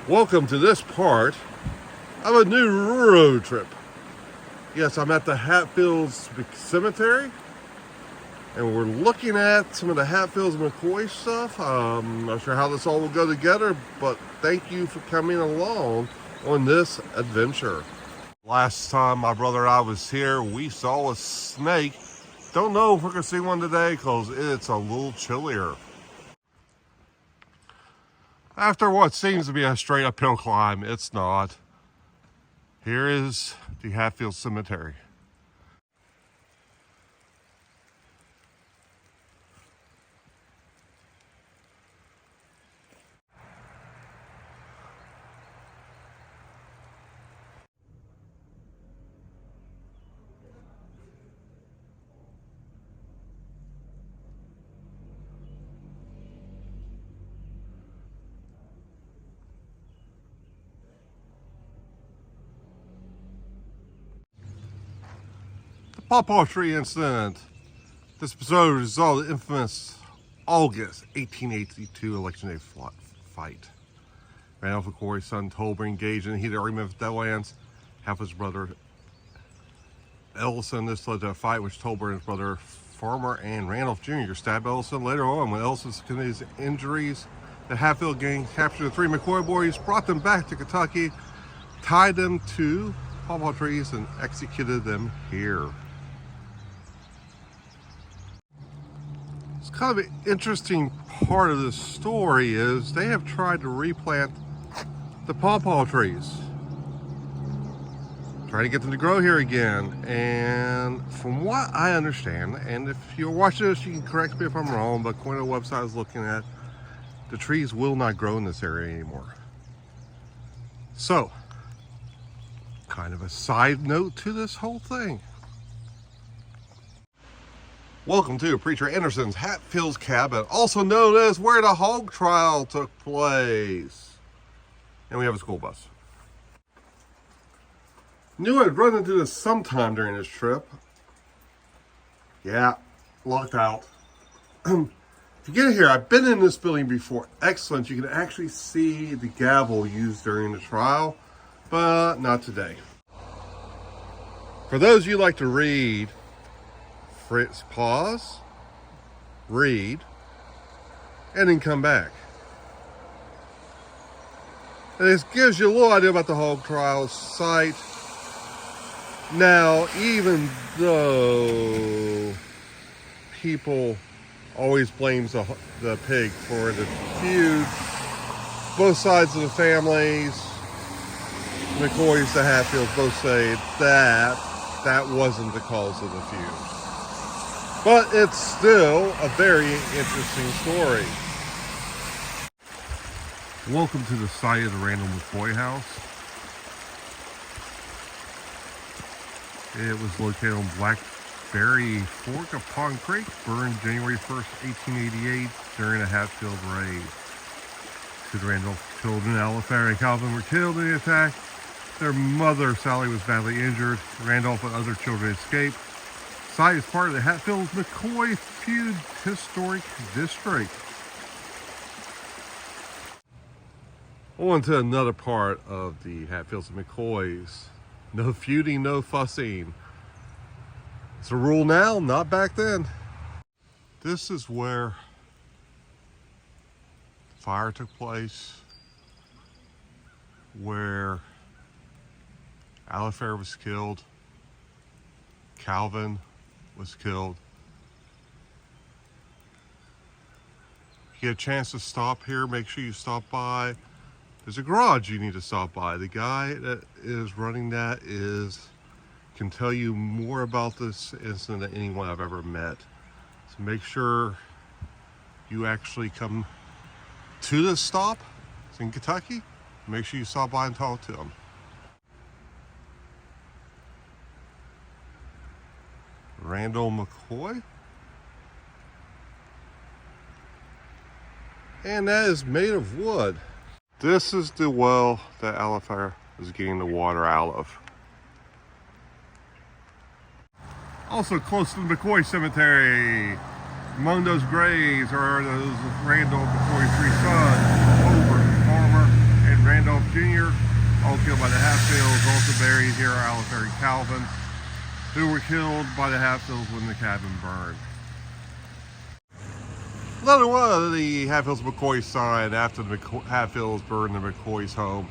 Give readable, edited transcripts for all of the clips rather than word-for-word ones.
Welcome to this part of a new road trip. Yes, I'm at the Hatfield Cemetery, and we're looking at some of the Hatfield and McCoy stuff. I'm not sure how this all will go together, but thank you for coming along on this adventure. Last time my brother and I was here, we saw a snake. Don't know if we're going to see one today because it's a little chillier. After what seems to be a straight uphill climb, it's not. Here is the Hatfield Cemetery. Pawpaw Tree Incident. This episode resolved the infamous August 1882 Election Day fight. Randolph McCoy's son Tolbert engaged in a heated argument with Deadlands. Half his brother Ellison. This led to a fight which Tolbert and his brother Farmer and Randolph Jr. stabbed Ellison. Later on, when Ellison succumbed to his injuries, the Hatfield gang captured the three McCoy boys, brought them back to Kentucky, tied them to pawpaw trees, and executed them here. Kind of an interesting part of this story is they have tried to replant the pawpaw trees, trying to get them to grow here again. And from what I understand, and if you're watching this, you can correct me if I'm wrong, but according to the website I was looking at, the trees will not grow in this area anymore. So, kind of a side note to this whole thing. Welcome to Preacher Anderson's Hatfield's Cabin, also known as where the hog trial took place. And we have a school bus. Knew I'd run into this sometime during this trip. Yeah, locked out. If you get here, I've been in this building before. Excellent, you can actually see the gavel used during the trial, but not today. For those of you who like to read, Fritz, pause, read, and then come back. And this gives you a little idea about the hog trial site. Now, even though people always blames the pig for the feud, both sides of the families, McCoys, the Hatfields, both say that wasn't the cause of the feud. But it's still a very interesting story. Welcome to the site of the Randall McCoy house. It was located on Blackberry Fork of Pond Creek, burned January 1st, 1888 during a Hatfield raid. Two Randolph children, Alistair and Calvin, were killed in the attack. Their mother, Sally, was badly injured. Randolph and other children escaped. Site is part of the Hatfield and McCoy Feud Historic District. On to another part of the Hatfields and McCoys. No feuding, no fussing. It's a rule now, not back then. This is where the fire took place, where Alistair was killed, Calvin was killed. If you get a chance to stop here, make sure you stop by. There's a garage you need to stop by. The guy that is running that can tell you more about this incident than anyone I've ever met. So make sure you actually come to this stop. It's in Kentucky. Make sure you stop by and talk to him. Randall McCoy. And that is made of wood. This is the well that Alistair is getting the water out of. Also close to the McCoy Cemetery. Among those graves are those of Randolph McCoy's three sons, Tolbert, Farmer, and Randolph all killed by the Hatfields. Also buried here are Alistair and Calvin, who were killed by the Hatfields when the cabin burned. Another one of the Hatfields and McCoy side after the Hatfields burned the McCoy's home.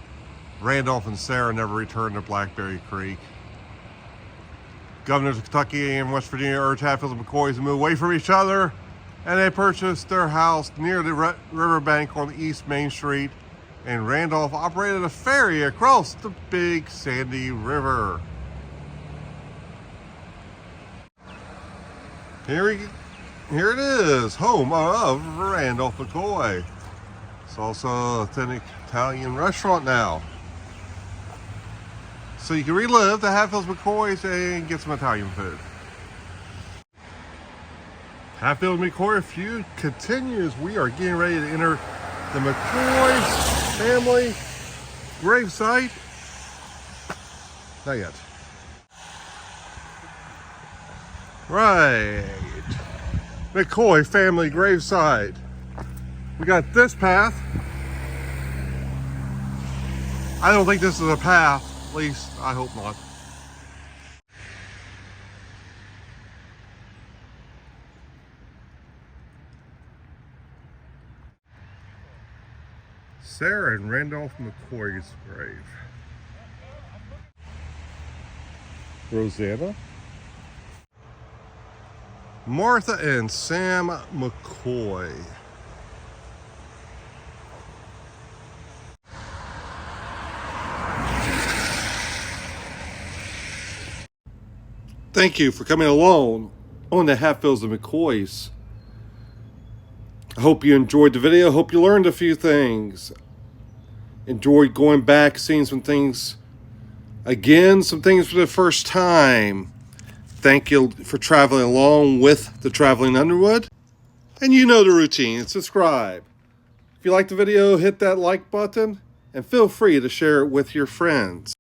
Randolph and Sarah never returned to Blackberry Creek. Governors of Kentucky and West Virginia urged Hatfields and McCoys to move away from each other, and they purchased their house near the riverbank on East Main Street, and Randolph operated a ferry across the Big Sandy River. Here it is, home of Randolph McCoy. It's also an authentic Italian restaurant now. So you can relive the Hatfields McCoys and get some Italian food. Hatfield and McCoy Feud continues. We are getting ready to enter the McCoy family gravesite. Not yet. Right. McCoy family gravesite. We got this path. I don't think this is a path. At least, I hope not. Sarah and Randolph McCoy's grave. Rosanna. Martha and Sam McCoy. Thank you for coming along on the Hatfields and McCoys. I hope you enjoyed the video. Hope you learned a few things. Enjoyed going back, seeing some things again, some things for the first time. Thank you for traveling along with the Traveling Underwood. And you know the routine. Subscribe. If you liked the video, hit that like button and feel free to share it with your friends.